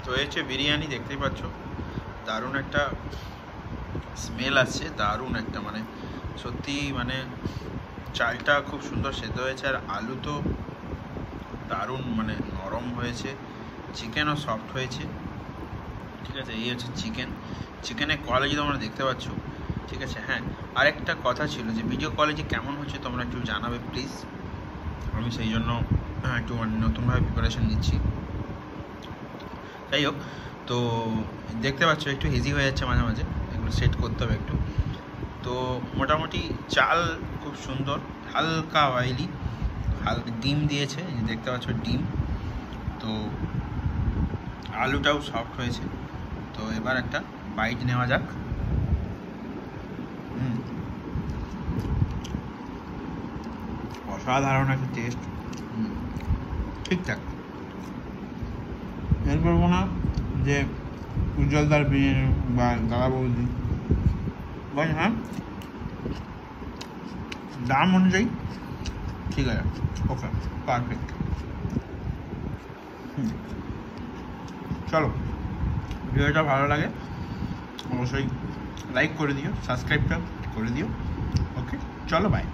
তো এই হচ্ছে বিরিয়ানি, দেখতেই পাচ্ছ দারুণ একটা স্মেল আসছে, দারুণ একটা মানে সত্যি মানে চালটা খুব সুন্দর সেদ্ধ হয়েছে, আর আলু তো দারুণ মানে নরম হয়েছে, চিকেনও সফট হয়েছে। ঠিক আছে, এই হচ্ছে চিকেনের কোয়ালিটি তোমরা দেখতে পাচ্ছ। ঠিক আছে, হ্যাঁ আরেকটা কথা ছিল যে ভিডিও কোয়ালিটি কেমন হচ্ছে তোমরা একটু জানাবে প্লিজ, আমি সেই জন্য একটু মানে নতুনভাবে প্রিপারেশন নিচ্ছি। যাই হোক, তো দেখতে পাচ্ছ একটু হেজি হয়ে যাচ্ছে মাঝে মাঝে, এগুলো সেট করতে হবে একটু। তো মোটামুটি চাল খুব সুন্দর, হালকা অয়েলি, হালকা ডিম দিয়েছে, দেখতে পাচ্ছ ডিম। তো আলুটাও সফট হয়েছে। তো এবার একটা বাইট নেওয়া যাক। অসাধারণ একটা টেস্ট, ঠিকঠাক। এর করবো না যে উজ্জ্বলদার বিরিয়ানি বা দাদা বৌদি, বাট হ্যাঁ দাম অনুযায়ী ঠিক আছে, ওকে পারফেক্ট। চলো, ভিডিওটা ভালো লাগে অবশ্যই লাইক করে দিও, সাবস্ক্রাইবটা করে দিও। ওকে চলো, বাই।